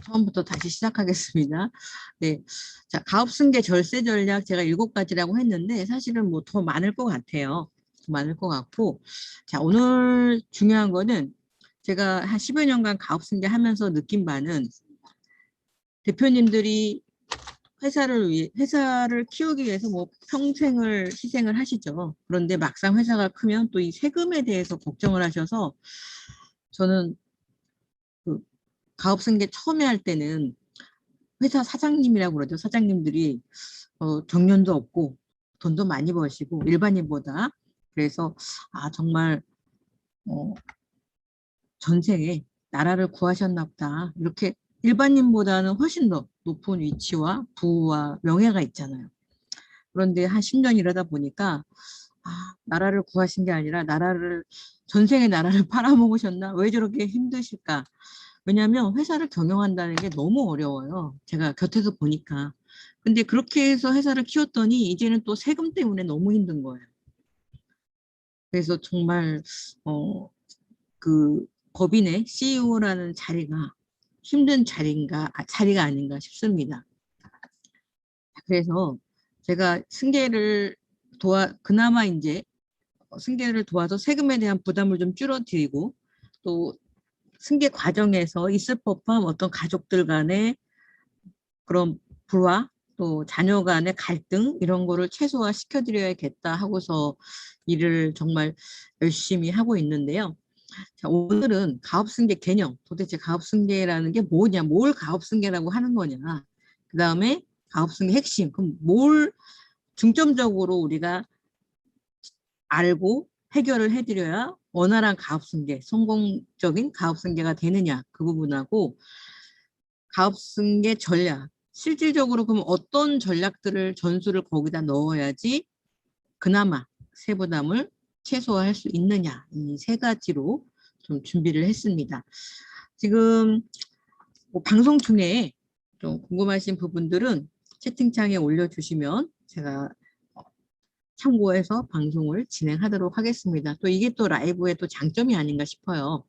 처음부터 다시 시작하겠습니다. 네. 자, 가업승계 절세 전략 제가 7가지라고 했는데 사실은 뭐 더 많을 것 같아요. 더 많을 것 같고. 자, 오늘 중요한 거는 제가 한 10여 년간 가업승계 하면서 느낀 바는 대표님들이 회사를 키우기 위해서 뭐 평생을 희생을 하시죠. 그런데 막상 회사가 크면 또 이 세금에 대해서 걱정을 하셔서 저는 그 가업승계 처음에 할 때는 회사 사장님이라고 그러죠. 사장님들이 정년도 없고 돈도 많이 버시고 일반인보다 그래서 아 정말 어, 전생에 나라를 구하셨나 보다. 이렇게 일반인보다는 훨씬 더 높은 위치와 부와 명예가 있잖아요. 그런데 한 10년 이러다 보니까 아, 나라를 구하신 게 아니라 전생에 나라를 팔아먹으셨나? 왜 저렇게 힘드실까? 왜냐하면 회사를 경영한다는 게 너무 어려워요. 제가 곁에서 보니까. 근데 그렇게 해서 회사를 키웠더니 이제는 또 세금 때문에 너무 힘든 거예요. 그래서 정말 그 법인의 CEO라는 자리가 힘든 자리가 아닌가 싶습니다. 그래서 제가 그나마 이제 승계를 도와서 세금에 대한 부담을 좀 줄어드리고 또 승계 과정에서 있을 법한 어떤 가족들 간의 그런 불화 또 자녀 간의 갈등 이런 거를 최소화 시켜드려야겠다 하고서 일을 정말 열심히 하고 있는데요. 자, 오늘은 가업승계 개념, 도대체 가업승계라는 게 뭐냐, 뭘 가업승계라고 하는 거냐, 그 다음에 가업승계 핵심, 그럼 뭘 중점적으로 우리가 알고 해결을 해드려야 원활한 가업승계, 성공적인 가업승계가 되느냐 그 부분하고 가업승계 전략, 실질적으로 그럼 어떤 전략들을 전술을 거기다 넣어야지 그나마 세부담을 최소화할 수 있느냐 이 3가지로 좀 준비를 했습니다. 지금 뭐 방송 중에 좀 궁금하신 부분들은 채팅창에 올려주시면 제가 참고해서 방송을 진행하도록 하겠습니다. 또 이게 또 라이브의 또 장점이 아닌가 싶어요.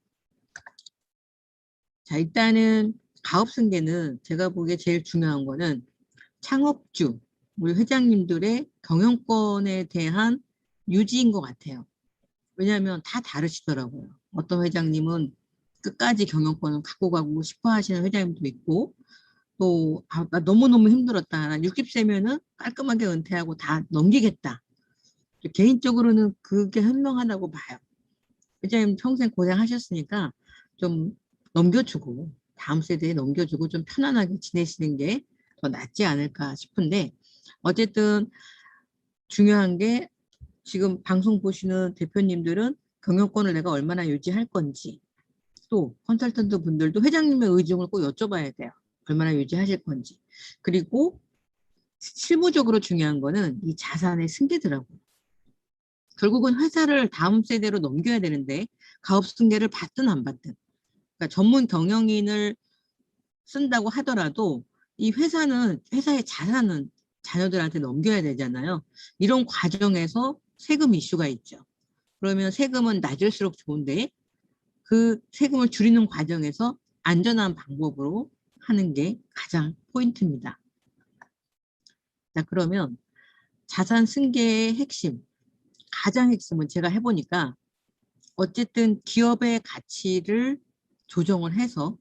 자, 일단은 가업승계는 제가 보기에 제일 중요한 거는 창업주, 우리 회장님들의 경영권에 대한 유지인 것 같아요. 왜냐하면 다 다르시더라고요. 어떤 회장님은 끝까지 경영권을 갖고 가고 싶어 하시는 회장님도 있고 또 나 너무너무 힘들었다. 난 60세면은 깔끔하게 은퇴하고 다 넘기겠다. 개인적으로는 그게 현명하다고 봐요. 회장님 평생 고생하셨으니까 좀 넘겨주고 다음 세대에 넘겨주고 좀 편안하게 지내시는 게 더 낫지 않을까 싶은데 어쨌든 중요한 게 지금 방송 보시는 대표님들은 경영권을 내가 얼마나 유지할 건지 또 컨설턴트 분들도 회장님의 의중을 꼭 여쭤봐야 돼요. 얼마나 유지하실 건지. 그리고 실무적으로 중요한 거는 이 자산의 승계더라고요. 결국은 회사를 다음 세대로 넘겨야 되는데 가업 승계를 받든 안 받든 그러니까 전문 경영인을 쓴다고 하더라도 이 회사의 자산은 자녀들한테 넘겨야 되잖아요. 이런 과정에서 세금 이슈가 있죠. 그러면 세금은 낮을수록 좋은데 그 세금을 줄이는 과정에서 안전한 방법으로 하는 게 가장 포인트입니다. 자, 그러면 자산 승계의 핵심, 가장 핵심은 제가 해보니까 어쨌든 기업의 가치를 조정을 해서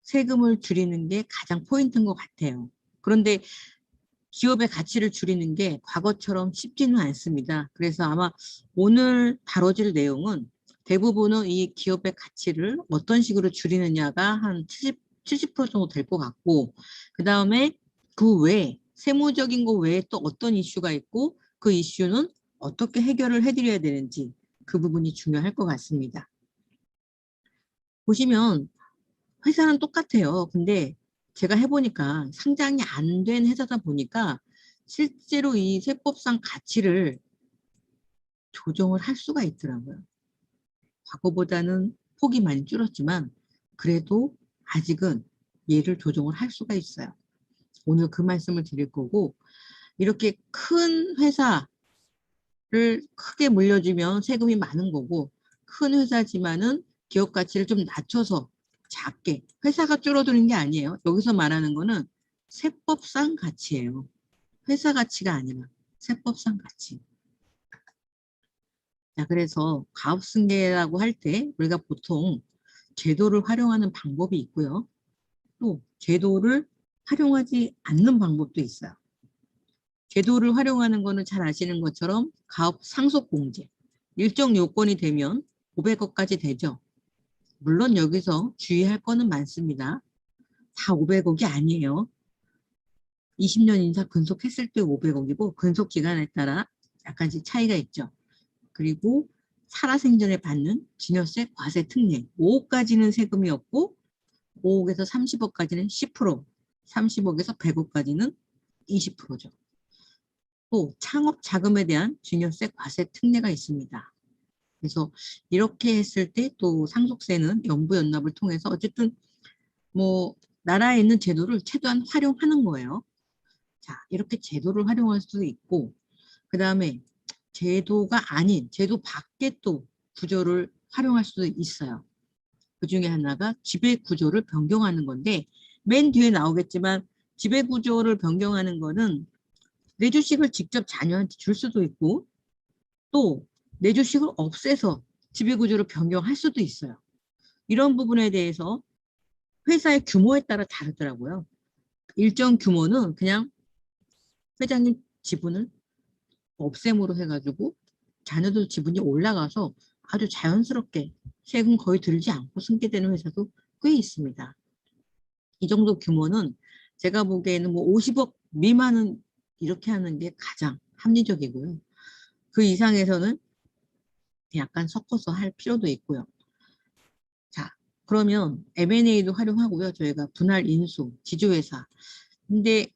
세금을 줄이는 게 가장 포인트인 것 같아요. 그런데 기업의 가치를 줄이는 게 과거처럼 쉽지는 않습니다. 그래서 아마 오늘 다뤄질 내용은 대부분은 이 기업의 가치를 어떤 식으로 줄이느냐가 한 70% 정도 될 것 같고 그 다음에 그 외에 세무적인 거 외에 또 어떤 이슈가 있고 그 이슈는 어떻게 해결을 해드려야 되는지 그 부분이 중요할 것 같습니다. 보시면 회사는 똑같아요. 근데 제가 해보니까 상장이 안 된 회사다 보니까 실제로 이 세법상 가치를 조정을 할 수가 있더라고요. 과거보다는 폭이 많이 줄었지만 그래도 아직은 얘를 조정을 할 수가 있어요. 오늘 그 말씀을 드릴 거고 이렇게 큰 회사를 크게 물려주면 세금이 많은 거고 큰 회사지만은 기업 가치를 좀 낮춰서 작게 회사가 줄어드는 게 아니에요. 여기서 말하는 거는 세법상 가치예요. 회사 가치가 아니라 세법상 가치. 자, 그래서 가업승계라고 할 때 우리가 보통 제도를 활용하는 방법이 있고요. 또 제도를 활용하지 않는 방법도 있어요. 제도를 활용하는 거는 잘 아시는 것처럼 가업 상속공제. 일정 요건이 되면 500억까지 되죠. 물론 여기서 주의할 거는 많습니다. 다 500억이 아니에요. 20년 이상 근속했을 때 500억이고 근속 기간에 따라 약간씩 차이가 있죠. 그리고 살아생전에 받는 증여세, 과세, 특례 5억까지는 세금이 없고 5억에서 30억까지는 10%, 30억에서 100억까지는 20%죠. 또 창업 자금에 대한 증여세, 과세, 특례가 있습니다. 그래서 이렇게 했을 때 또 상속세는 연부연납을 통해서 어쨌든 뭐 나라에 있는 제도를 최대한 활용하는 거예요. 자, 이렇게 제도를 활용할 수도 있고 그 다음에 제도가 아닌 제도 밖에 또 구조를 활용할 수도 있어요. 그 중에 하나가 지배구조를 변경하는 건데 맨 뒤에 나오겠지만 지배구조를 변경하는 거는 내 주식을 직접 자녀한테 줄 수도 있고 또 내 주식을 없애서 지배구조를 변경할 수도 있어요. 이런 부분에 대해서 회사의 규모에 따라 다르더라고요. 일정 규모는 그냥 회장님 지분을 없앰으로 해가지고 자녀들 지분이 올라가서 아주 자연스럽게 세금 거의 들지 않고 승계되는 회사도 꽤 있습니다. 이 정도 규모는 제가 보기에는 뭐 50억 미만은 이렇게 하는 게 가장 합리적이고요. 그 이상에서는 약간 섞어서 할 필요도 있고요. 자, 그러면 M&A도 활용하고요. 저희가 분할 인수, 지주회사. 근데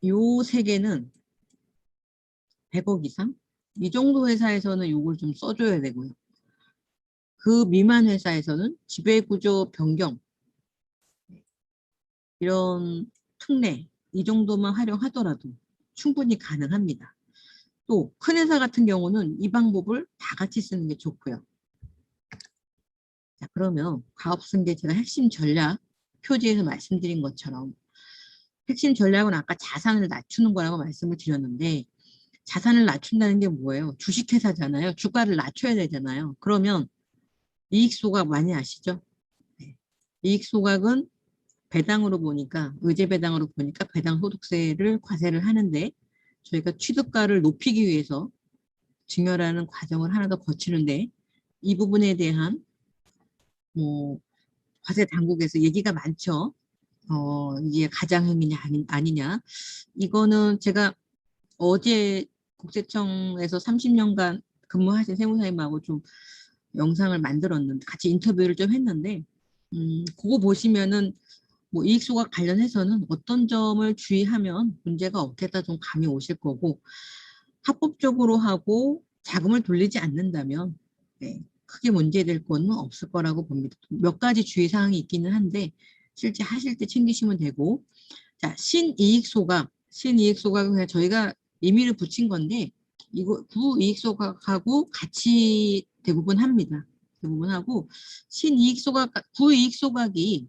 요 세 개는 100억 이상? 이 정도 회사에서는 요걸 좀 써줘야 되고요. 그 미만 회사에서는 지배구조 변경, 이런 특례, 이 정도만 활용하더라도 충분히 가능합니다. 또 큰 회사 같은 경우는 이 방법을 다 같이 쓰는 게 좋고요. 자, 그러면 가업승계 제가 핵심 전략 표지에서 말씀드린 것처럼 핵심 전략은 아까 자산을 낮추는 거라고 말씀을 드렸는데 자산을 낮춘다는 게 뭐예요? 주식회사잖아요. 주가를 낮춰야 되잖아요. 그러면 이익소각 많이 아시죠? 네. 이익소각은 배당으로 보니까 의제 배당으로 보니까 배당 소득세를 과세를 하는데 저희가 취득가를 높이기 위해서 증여라는 과정을 하나 더 거치는데 이 부분에 대한 뭐 과세 당국에서 얘기가 많죠. 이게 가장행위냐 아니냐. 이거는 제가 어제 국세청에서 30년간 근무하신 세무사님하고 좀 영상을 만들었는데 같이 인터뷰를 좀 했는데 그거 보시면은 뭐 이익소각 관련해서는 어떤 점을 주의하면 문제가 없겠다 좀 감이 오실 거고 합법적으로 하고 자금을 돌리지 않는다면 네, 크게 문제될 거는 없을 거라고 봅니다. 몇 가지 주의사항이 있기는 한데 실제 하실 때 챙기시면 되고 자 신이익소각은 그냥 저희가 의미를 붙인 건데 이거 구이익소각하고 같이 대부분 합니다. 대부분 하고 구이익소각이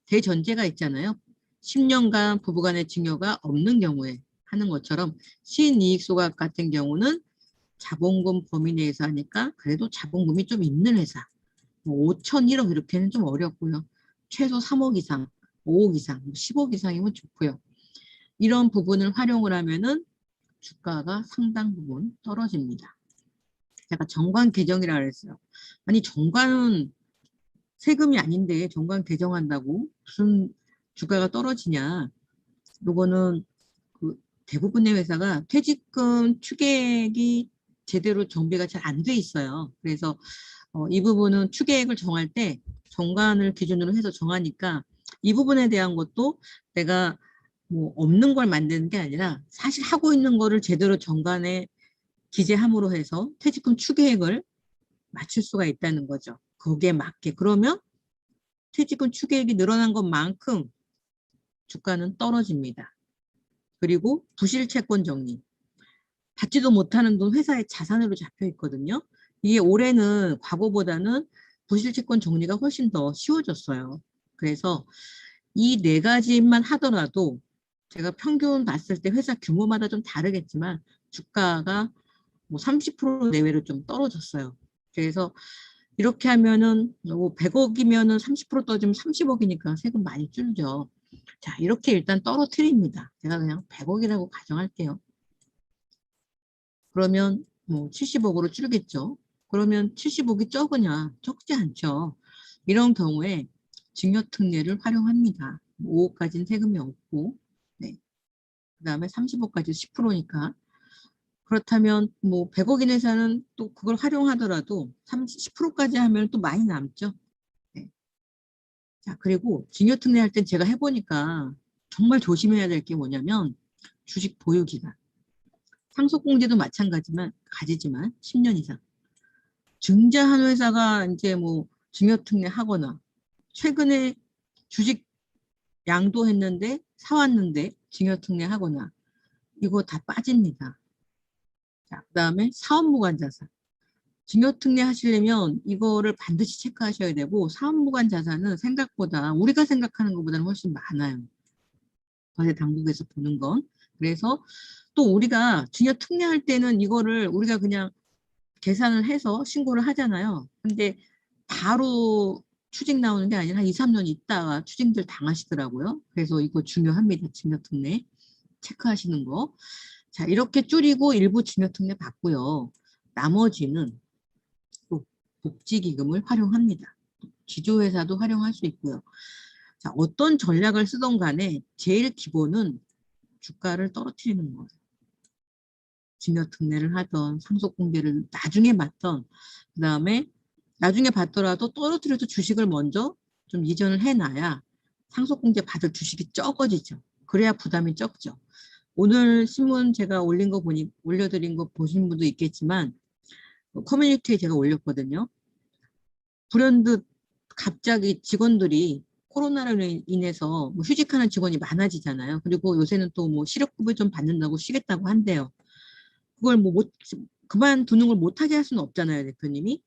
대전제가 있잖아요. 10년간 부부간의 증여가 없는 경우에 하는 것처럼 신이익소각 같은 경우는 자본금 범위 내에서 하니까 그래도 자본금이 좀 있는 회사 뭐 5천 1억 이렇게는 좀 어렵고요. 최소 3억 이상, 5억 이상, 10억 이상이면 좋고요. 이런 부분을 활용을 하면은 주가가 상당 부분 떨어집니다. 제가 정관 개정이라 그랬어요. 아니 정관은 세금이 아닌데 정관 개정한다고 무슨 주가가 떨어지냐. 요거는 그 대부분의 회사가 퇴직금 추계액이 제대로 정비가 잘 안 돼 있어요. 그래서 이 부분은 추계액을 정할 때 정관을 기준으로 해서 정하니까 이 부분에 대한 것도 내가 뭐 없는 걸 만드는 게 아니라 사실 하고 있는 거를 제대로 정관에 기재함으로 해서 퇴직금 추계액을 맞출 수가 있다는 거죠. 거기에 맞게. 그러면 퇴직금 추계액이 늘어난 것만큼 주가는 떨어집니다. 그리고 부실채권 정리. 받지도 못하는 돈 회사의 자산으로 잡혀 있거든요. 이게 올해는 과거보다는 부실채권 정리가 훨씬 더 쉬워졌어요. 그래서 이 네 가지만 하더라도 제가 평균 봤을 때 회사 규모마다 좀 다르겠지만 주가가 뭐 30% 내외로 좀 떨어졌어요. 그래서 이렇게 하면은 뭐 100억이면은 30% 떨어지면 30억이니까 세금 많이 줄죠. 자, 이렇게 일단 떨어뜨립니다. 제가 그냥 100억이라고 가정할게요. 그러면 뭐 70억으로 줄겠죠. 그러면 70억이 적으냐? 적지 않죠. 이런 경우에 증여특례를 활용합니다. 5억까지는 세금이 없고, 네. 그 다음에 30억까지 10%니까. 그렇다면 뭐 100억인 회사는 또 그걸 활용하더라도 10%까지 하면 또 많이 남죠. 네. 자, 그리고 증여특례 할 땐 제가 해보니까 정말 조심해야 될 게 뭐냐면 주식 보유기간. 상속공제도 마찬가지지만 10년 이상. 증자한 회사가 이제 뭐 증여특례 하거나 최근에 주식 양도했는데 사왔는데 증여특례 하거나 이거 다 빠집니다. 자, 그다음에 사업무관자산. 증여특례 하시려면 이거를 반드시 체크하셔야 되고 사업무관 자산은 생각보다 우리가 생각하는 것보다는 훨씬 많아요. 거래 당국에서 보는 건. 그래서 또 우리가 증여특례할 때는 이거를 우리가 그냥 계산을 해서 신고를 하잖아요. 근데 바로 추징 나오는 게 아니라 한 2, 3년 있다가 추징들 당하시더라고요. 그래서 이거 중요합니다. 증여특례 체크하시는 거. 자, 이렇게 줄이고 일부 증여특례 받고요. 나머지는 또 복지기금을 활용합니다. 지주회사도 활용할 수 있고요. 자, 어떤 전략을 쓰던 간에 제일 기본은 주가를 떨어뜨리는 거예요. 증여특례를 하던 상속공제를 나중에 받던 그 다음에 나중에 받더라도 떨어뜨려서 주식을 먼저 좀 이전을 해놔야 상속공제 받을 주식이 적어지죠. 그래야 부담이 적죠. 오늘 신문 제가 올린 거 보니 올려드린 거 보신 분도 있겠지만 커뮤니티에 제가 올렸거든요. 불현듯 갑자기 직원들이 코로나로 인해서 뭐 휴직하는 직원이 많아지잖아요. 그리고 요새는 또 뭐 실업급여 좀 받는다고 쉬겠다고 한대요. 그걸 뭐 그만두는 걸 못하게 할 수는 없잖아요, 대표님이.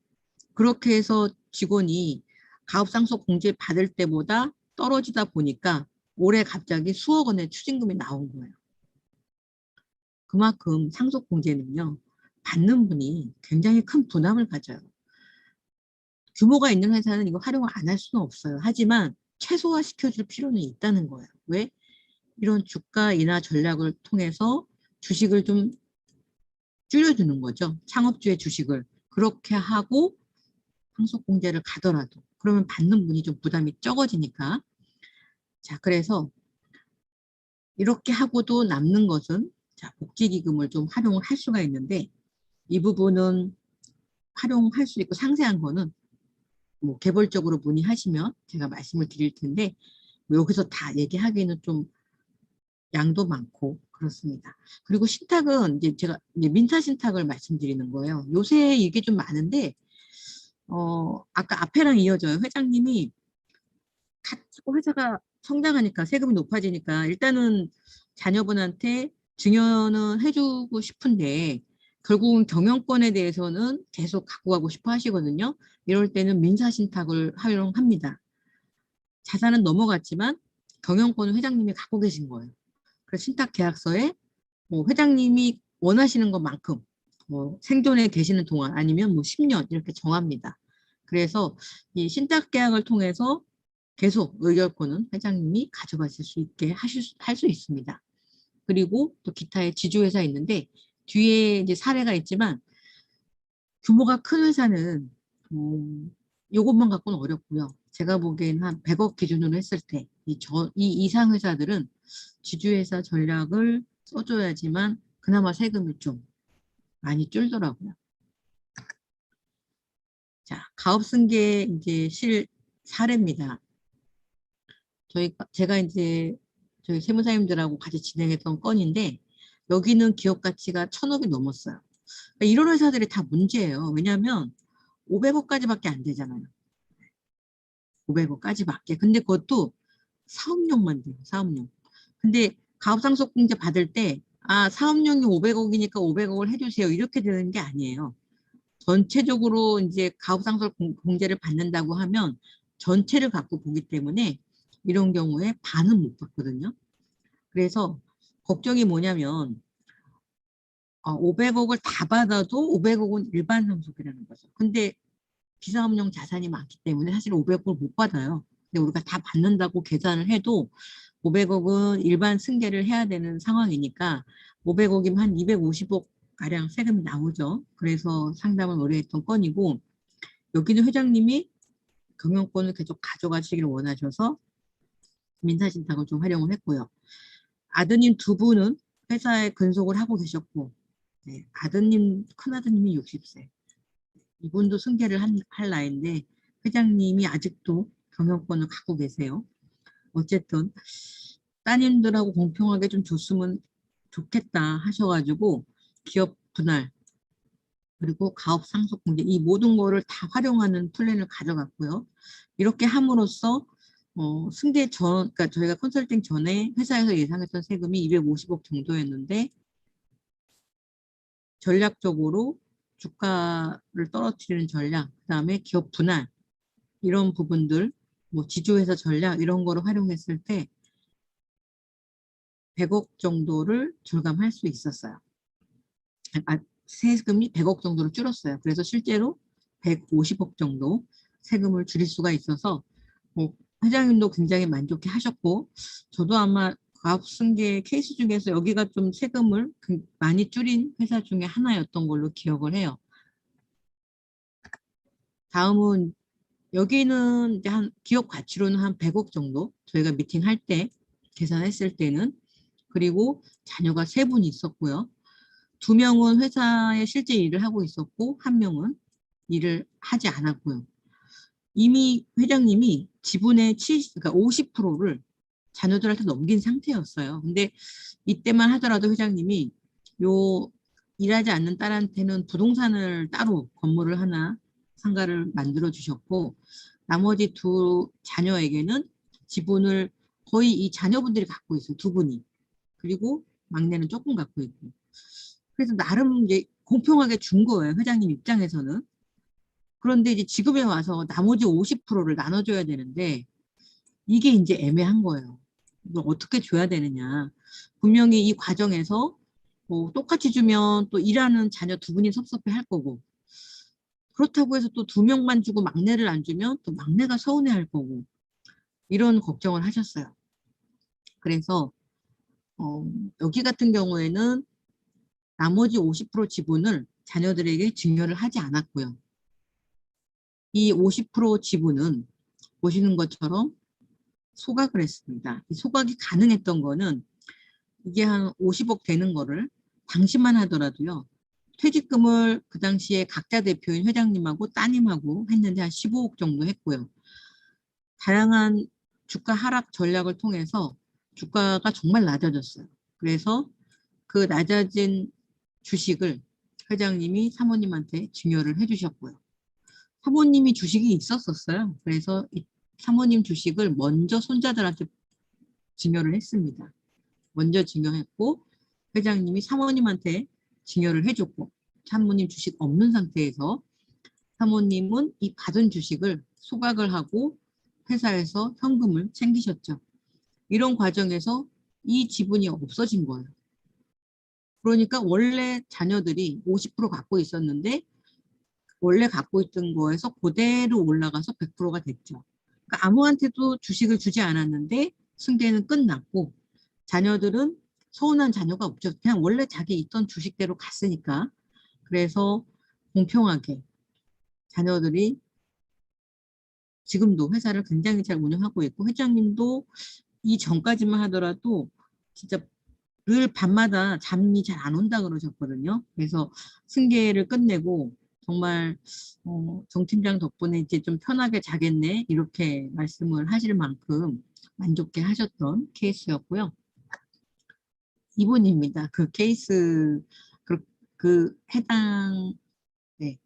그렇게 해서 직원이 가업상속 공제 받을 때보다 떨어지다 보니까 올해 갑자기 수억 원의 추징금이 나온 거예요. 그만큼 상속 공제는요, 받는 분이 굉장히 큰 부담을 가져요. 규모가 있는 회사는 이거 활용을 안 할 수는 없어요. 하지만 최소화 시켜줄 필요는 있다는 거예요. 왜? 이런 주가 인하 전략을 통해서 주식을 좀 줄여주는 거죠. 창업주의 주식을. 그렇게 하고 상속공제를 가더라도 그러면 받는 분이 좀 부담이 적어지니까. 자, 그래서 이렇게 하고도 남는 것은 자, 복지기금을 좀 활용을 할 수가 있는데 이 부분은 활용할 수 있고 상세한 거는 뭐 개별적으로 문의하시면 제가 말씀을 드릴 텐데 뭐 여기서 다 얘기하기는 좀 양도 많고 그렇습니다. 그리고 신탁은 이제 제가 이제 민사 신탁을 말씀드리는 거예요. 요새 이게 좀 많은데 아까 앞에랑 이어져요. 회장님이 자꾸 회사가 성장하니까 세금이 높아지니까 일단은 자녀분한테 증여는 해주고 싶은데 결국은 경영권에 대해서는 계속 갖고 가고 싶어 하시거든요. 이럴 때는 민사신탁을 활용합니다. 자산은 넘어갔지만 경영권은 회장님이 갖고 계신 거예요. 그래서 신탁계약서에 뭐 회장님이 원하시는 것만큼 뭐 생존에 계시는 동안 아니면 뭐 10년 이렇게 정합니다. 그래서 이 신탁계약을 통해서 계속 의결권은 회장님이 가져가실 수 있게 할 수 있습니다. 그리고 또 기타의 지주회사 있는데 뒤에 이제 사례가 있지만 규모가 큰 회사는 이것만 갖고는 어렵고요. 제가 보기에는 한 100억 기준으로 했을 때 이 이상 회사들은 지주회사 전략을 써줘야지만 그나마 세금이 좀 많이 줄더라고요. 자, 가업승계 이제 사례입니다. 제가 이제 저희 세무사님들하고 같이 진행했던 건인데 여기는 기업 가치가 1,000억이 넘었어요. 그러니까 이런 회사들이 다 문제예요. 왜냐하면 500억까지밖에 안 되잖아요. 500억까지밖에. 근데 그것도 사업용만 돼요. 사업용. 근데 가업상속공제 받을 때 사업용이 500억이니까 500억을 해주세요. 이렇게 되는 게 아니에요. 전체적으로 이제 가업상속공제를 받는다고 하면 전체를 갖고 보기 때문에 이런 경우에 반은 못 받거든요. 그래서 걱정이 뭐냐면 500억을 다 받아도 500억은 일반 상속이라는 거죠. 근데 비상업용 자산이 많기 때문에 사실 500억을 못 받아요. 근데 우리가 다 받는다고 계산을 해도 500억은 일반 승계를 해야 되는 상황이니까 500억이면 한 250억 가량 세금이 나오죠. 그래서 상담을 오래 했던 건이고, 여기는 회장님이 경영권을 계속 가져가시기를 원하셔서 민사신탁을 좀 활용을 했고요. 아드님 두 분은 회사에 근속을 하고 계셨고, 네, 큰아드님이 60세. 이분도 승계를 할 나이인데 회장님이 아직도 경영권을 갖고 계세요. 어쨌든 따님들하고 공평하게 좀 줬으면 좋겠다 하셔가지고 기업 분할 그리고 가업 상속 공제 이 모든 거를 다 활용하는 플랜을 가져갔고요. 이렇게 함으로써 승계 그러니까 저희가 컨설팅 전에 회사에서 예상했던 세금이 250억 정도였는데 전략적으로 주가를 떨어뜨리는 전략, 그다음에 기업 분할 이런 부분들, 뭐 지주회사 전략 이런 거를 활용했을 때 100억 정도를 절감할 수 있었어요. 세금이 100억 정도로 줄었어요. 그래서 실제로 150억 정도 세금을 줄일 수가 있어서 뭐 회장님도 굉장히 만족해 하셨고 저도 아마 가압승계 케이스 중에서 여기가 좀 세금을 많이 줄인 회사 중에 하나였던 걸로 기억을 해요. 다음은 여기는 이제 한 기업 가치로는 한 100억 정도 저희가 미팅할 때 계산했을 때는 그리고 자녀가 3분 있었고요. 2명은 회사에 실제 일을 하고 있었고 1명은 일을 하지 않았고요. 이미 회장님이 지분의 그러니까 50%를 자녀들한테 넘긴 상태였어요. 근데 이때만 하더라도 회장님이 요 일하지 않는 딸한테는 부동산을 따로 건물을 하나 상가를 만들어 주셨고 나머지 2 자녀에게는 지분을 거의 이 자녀분들이 갖고 있어요. 2분이. 그리고 막내는 조금 갖고 있고. 그래서 나름 이제 공평하게 준 거예요. 회장님 입장에서는. 그런데 이제 지금에 와서 나머지 50%를 나눠줘야 되는데 이게 이제 애매한 거예요. 이걸 어떻게 줘야 되느냐. 분명히 이 과정에서 뭐 똑같이 주면 또 일하는 자녀 2분이 섭섭해 할 거고 그렇다고 해서 또 2명만 주고 막내를 안 주면 또 막내가 서운해 할 거고 이런 걱정을 하셨어요. 그래서 여기 같은 경우에는 나머지 50% 지분을 자녀들에게 증여를 하지 않았고요. 이 50% 지분은 보시는 것처럼 소각을 했습니다. 이 소각이 가능했던 거는 이게 한 50억 되는 거를 당시만 하더라도요. 퇴직금을 그 당시에 각자 대표인 회장님하고 따님하고 했는데 한 15억 정도 했고요. 다양한 주가 하락 전략을 통해서 주가가 정말 낮아졌어요. 그래서 그 낮아진 주식을 회장님이 사모님한테 증여를 해주셨고요. 사모님이 주식이 있었어요. 그래서 이 사모님 주식을 먼저 손자들한테 증여를 했습니다. 먼저 증여했고 회장님이 사모님한테 증여를 해줬고 사모님 주식 없는 상태에서 사모님은 이 받은 주식을 소각을 하고 회사에서 현금을 챙기셨죠. 이런 과정에서 이 지분이 없어진 거예요. 그러니까 원래 자녀들이 50% 갖고 있었는데 원래 갖고 있던 거에서 그대로 올라가서 100%가 됐죠. 그러니까 아무한테도 주식을 주지 않았는데 승계는 끝났고 자녀들은 서운한 자녀가 없죠. 그냥 원래 자기 있던 주식대로 갔으니까. 그래서 공평하게 자녀들이 지금도 회사를 굉장히 잘 운영하고 있고 회장님도 이 전까지만 하더라도 진짜 늘 밤마다 잠이 잘 안 온다 그러셨거든요. 그래서 승계를 끝내고 정말 정 팀장 덕분에 이제 좀 편하게 자겠네 이렇게 말씀을 하실 만큼 만족해 하셨던 케이스였고요. 이분입니다. 그 케이스 그 해당 네.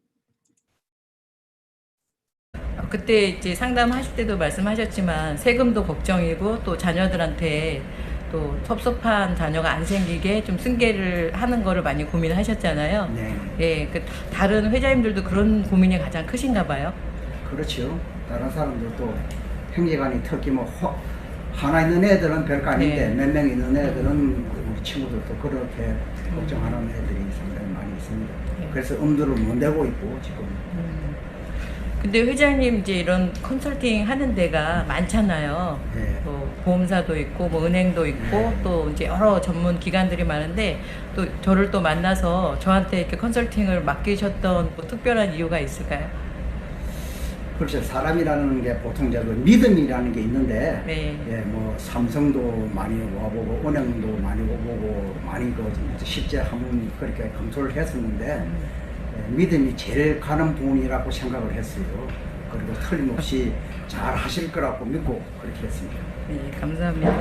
그때 이제 상담하실 때도 말씀하셨지만 세금도 걱정이고 또 자녀들한테 또 섭섭한 자녀가 안 생기게 좀 승계를 하는 거를 많이 고민하셨잖아요. 네. 예, 그 다른 회장님들도 그런 고민이 가장 크신가 봐요. 그렇죠. 다른 사람들도 형제간에 특히 뭐 하나 있는 애들은 별거 아닌데 네. 몇 명 있는 애들은 우리 친구들도 그렇게 걱정하는 애들이 상당히 많이 있습니다. 네. 그래서 엄두를 못 내고 있고 지금. 근데 회장님 이제 이런 컨설팅 하는 데가 많잖아요. 네. 또 보험사도 있고 뭐 은행도 있고 네. 또 이제 여러 전문 기관들이 많은데 또 저를 또 만나서 저한테 이렇게 컨설팅을 맡기셨던 뭐 특별한 이유가 있을까요? 글쎄 사람이라는 게 보통 그 믿음이라는 게 있는데 네. 예, 뭐 삼성도 많이 와보고 은행도 많이 와보고 많이 그 실제 한번 그렇게 검토를 했었는데 예, 믿음이 제일 가는 부분이라고 생각을 했어요. 그리고 틀림없이 잘 하실 거라고 믿고 그렇게 했습니다. 네, 감사합니다.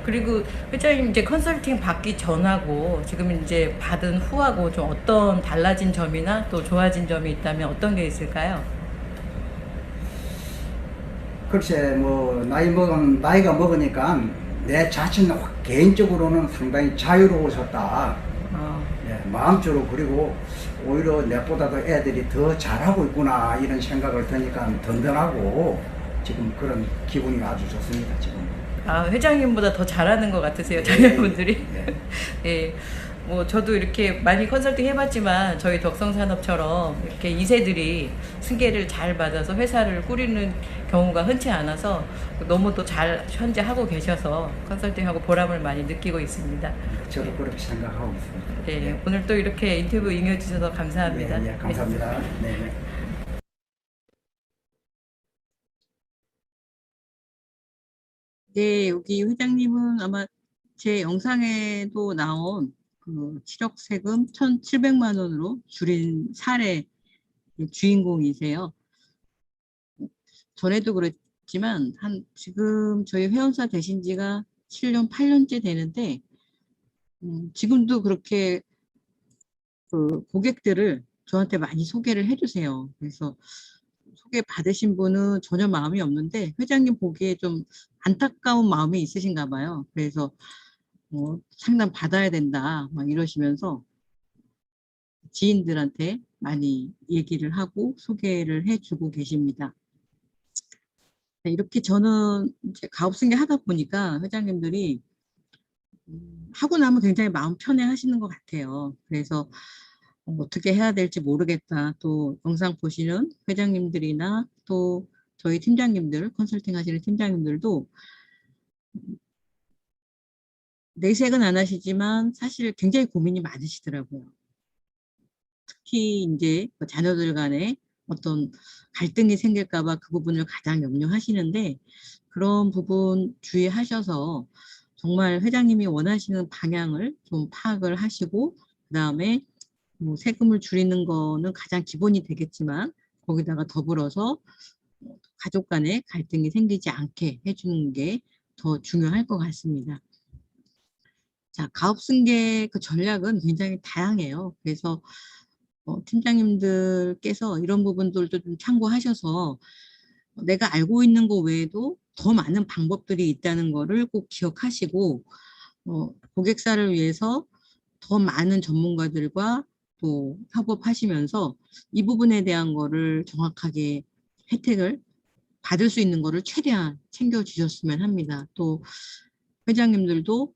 그리고 회장님 이제 컨설팅 받기 전하고 지금 이제 받은 후하고 좀 어떤 달라진 점이나 또 좋아진 점이 있다면 어떤 게 있을까요? 글쎄 뭐 나이가 먹으니까 내 자신 개인적으로는 상당히 자유로워졌다. 예, 마음적으로. 그리고 오히려 내보다도 애들이 더 잘하고 있구나 이런 생각을 드니까 든든하고 지금 그런 기분이 아주 좋습니다. 지금. 아, 회장님보다 더 잘하는 것 같으세요, 자녀분들이? 예. 예. 뭐 저도 이렇게 많이 컨설팅 해봤지만 저희 덕성산업처럼 이렇게 2세들이 승계를 잘 받아서 회사를 꾸리는 경우가 흔치 않아서 너무 또 잘 현재 하고 계셔서 컨설팅하고 보람을 많이 느끼고 있습니다. 저도 그렇게 생각하고 있습니다. 네, 오늘 또 이렇게 인터뷰 응해주셔서 감사합니다. 예, 감사합니다. 네. 네, 여기 회장님은 아마 제 영상에도 나온 그 7억 세금 1,700만 원으로 줄인 사례 주인공이세요. 전에도 그랬지만 지금 저희 회원사 되신 지가 7년, 8년째 되는데 지금도 그렇게 그 고객들을 저한테 많이 소개를 해주세요. 그래서 소개 받으신 분은 전혀 마음이 없는데 회장님 보기에 좀 안타까운 마음이 있으신가 봐요. 그래서 상담 받아야 된다 막 이러시면서 지인들한테 많이 얘기를 하고 소개를 해주고 계십니다. 이렇게 저는 이제 가업승계 하다 보니까 회장님들이 하고 나면 굉장히 마음 편해 하시는 것 같아요. 그래서 어떻게 해야 될지 모르겠다. 또 영상 보시는 회장님들이나 또 저희 팀장님들, 컨설팅 하시는 팀장님들도 내색은 안 하시지만 사실 굉장히 고민이 많으시더라고요. 특히 이제 자녀들 간에 어떤 갈등이 생길까 봐 그 부분을 가장 염려하시는데 그런 부분 주의하셔서 정말 회장님이 원하시는 방향을 좀 파악을 하시고 그다음에 뭐 세금을 줄이는 거는 가장 기본이 되겠지만 거기다가 더불어서 가족 간에 갈등이 생기지 않게 해주는 게 더 중요할 것 같습니다. 자, 가업승계 그 전략은 굉장히 다양해요. 그래서 팀장님들께서 이런 부분들도 좀 참고하셔서 내가 알고 있는 거 외에도 더 많은 방법들이 있다는 거를 꼭 기억하시고 고객사를 위해서 더 많은 전문가들과 또 협업하시면서 이 부분에 대한 거를 정확하게 혜택을 받을 수 있는 거를 최대한 챙겨주셨으면 합니다. 또 회장님들도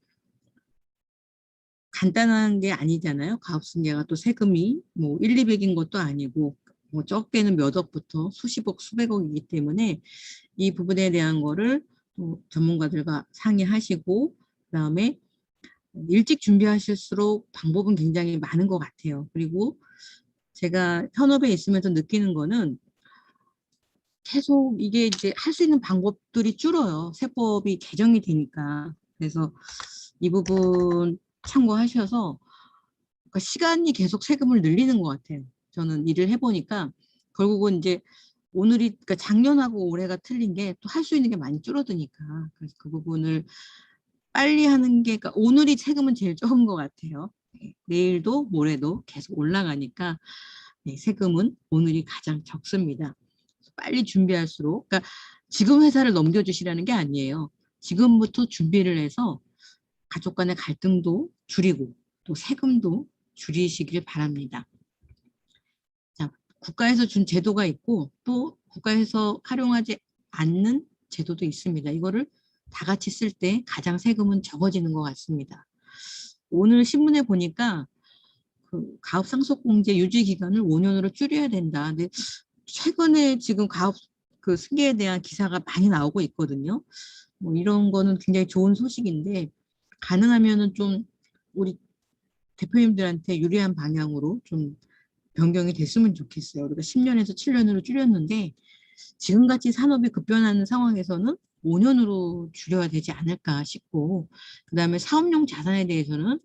간단한 게 아니잖아요. 가업승계가 또 세금이 뭐 1, 200인 것도 아니고 뭐 적게는 몇 억부터 수십억, 수백억이기 때문에 이 부분에 대한 거를 또 전문가들과 상의하시고 그다음에 일찍 준비하실수록 방법은 굉장히 많은 것 같아요. 그리고 제가 현업에 있으면서 느끼는 거는 계속 이게 이제 할 수 있는 방법들이 줄어요. 세법이 개정이 되니까. 그래서 이 부분 참고하셔서 그러니까 시간이 계속 세금을 늘리는 것 같아요. 저는 일을 해보니까 결국은 이제 오늘이 그러니까 작년하고 올해가 틀린 게 또 할 수 있는 게 많이 줄어드니까 그래서 그 부분을 빨리 하는 게 그러니까 오늘이 세금은 제일 적은 것 같아요. 내일도 모레도 계속 올라가니까 세금은 오늘이 가장 적습니다. 빨리 준비할수록 그러니까 지금 회사를 넘겨주시라는 게 아니에요. 지금부터 준비를 해서 가족 간의 갈등도 줄이고 또 세금도 줄이시길 바랍니다. 자, 국가에서 준 제도가 있고 또 국가에서 활용하지 않는 제도도 있습니다. 이거를 다 같이 쓸 때 가장 세금은 적어지는 것 같습니다. 오늘 신문에 보니까 그 가업 상속공제 유지 기간을 5년으로 줄여야 된다. 근데 최근에 지금 가업 그 승계에 대한 기사가 많이 나오고 있거든요. 뭐 이런 거는 굉장히 좋은 소식인데 가능하면은 좀 우리 대표님들한테 유리한 방향으로 좀 변경이 됐으면 좋겠어요. 우리가 10년에서 7년으로 줄였는데 지금같이 산업이 급변하는 상황에서는 5년으로 줄여야 되지 않을까 싶고, 그 다음에 사업용 자산에 대해서는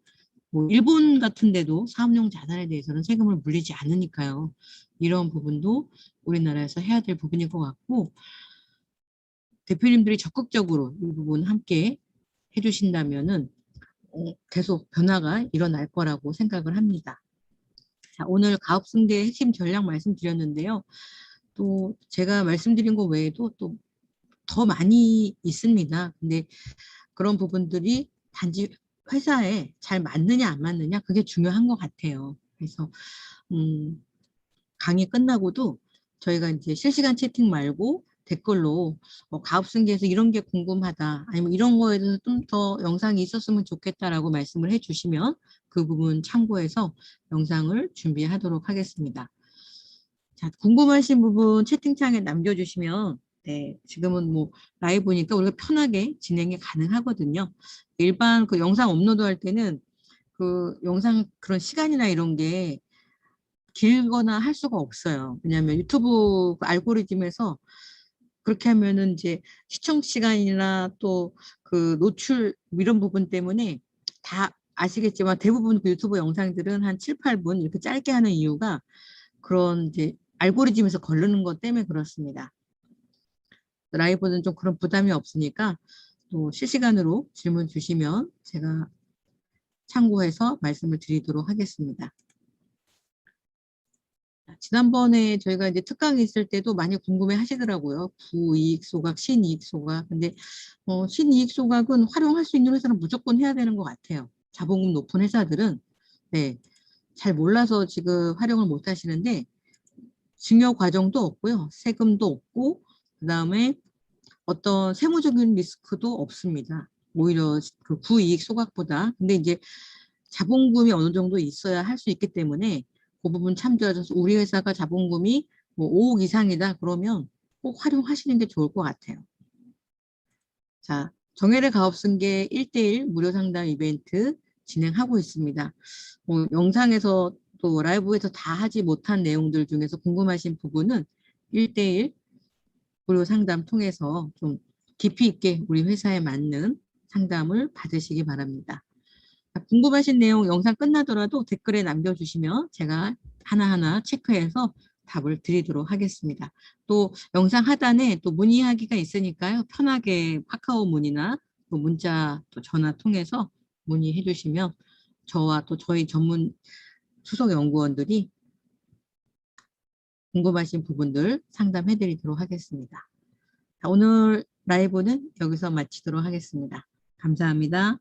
뭐 일본 같은 데도 사업용 자산에 대해서는 세금을 물리지 않으니까요. 이런 부분도 우리나라에서 해야 될 부분일 것 같고, 대표님들이 적극적으로 이 부분 함께 해주신다면은 계속 변화가 일어날 거라고 생각을 합니다. 자, 오늘 가업승계의 핵심 전략 말씀드렸는데요. 또 제가 말씀드린 것 외에도 또 더 많이 있습니다. 근데 그런 부분들이 단지 회사에 잘 맞느냐 안 맞느냐 그게 중요한 것 같아요. 그래서 강의 끝나고도 저희가 이제 실시간 채팅 말고 댓글로 가업승계에서 이런 게 궁금하다 아니면 이런 거에 대해서 좀 더 영상이 있었으면 좋겠다라고 말씀을 해주시면 그 부분 참고해서 영상을 준비하도록 하겠습니다. 자, 궁금하신 부분 채팅창에 남겨주시면 네, 지금은 뭐 라이브니까 우리가 편하게 진행이 가능하거든요. 일반 그 영상 업로드할 때는 그 영상 그런 시간이나 이런 게 길거나 할 수가 없어요. 왜냐하면 유튜브 그 알고리즘에서 그렇게 하면은 이제 시청 시간이나 또 그 노출 이런 부분 때문에 다 아시겠지만 대부분 그 유튜브 영상들은 한 7, 8분 이렇게 짧게 하는 이유가 그런 이제 알고리즘에서 거르는 것 때문에 그렇습니다. 라이브는 좀 그런 부담이 없으니까 또 실시간으로 질문 주시면 제가 참고해서 말씀을 드리도록 하겠습니다. 지난번에 저희가 이제 특강이 있을 때도 많이 궁금해 하시더라고요. 부이익 소각, 신이익 소각. 근데 신이익 소각은 활용할 수 있는 회사는 무조건 해야 되는 것 같아요. 자본금 높은 회사들은 네, 잘 몰라서 지금 활용을 못 하시는데 증여 과정도 없고요. 세금도 없고 그다음에 어떤 세무적인 리스크도 없습니다. 오히려 그 부이익 소각보다. 근데 이제 자본금이 어느 정도 있어야 할 수 있기 때문에 그 부분 참조하셔서 우리 회사가 자본금이 뭐 5억 이상이다 그러면 꼭 활용하시는 게 좋을 것 같아요. 자, 정혜래 가업승계 1:1 무료 상담 이벤트 진행하고 있습니다. 영상에서 또 라이브에서 다 하지 못한 내용들 중에서 궁금하신 부분은 1:1 무료 상담 통해서 좀 깊이 있게 우리 회사에 맞는 상담을 받으시기 바랍니다. 궁금하신 내용 영상 끝나더라도 댓글에 남겨주시면 제가 하나하나 체크해서 답을 드리도록 하겠습니다. 또 영상 하단에 또 문의하기가 있으니까요. 편하게 카카오 문의나 또 문자 또 전화 통해서 문의해 주시면 저와 또 저희 전문 수석 연구원들이 궁금하신 부분들 상담해 드리도록 하겠습니다. 오늘 라이브는 여기서 마치도록 하겠습니다. 감사합니다.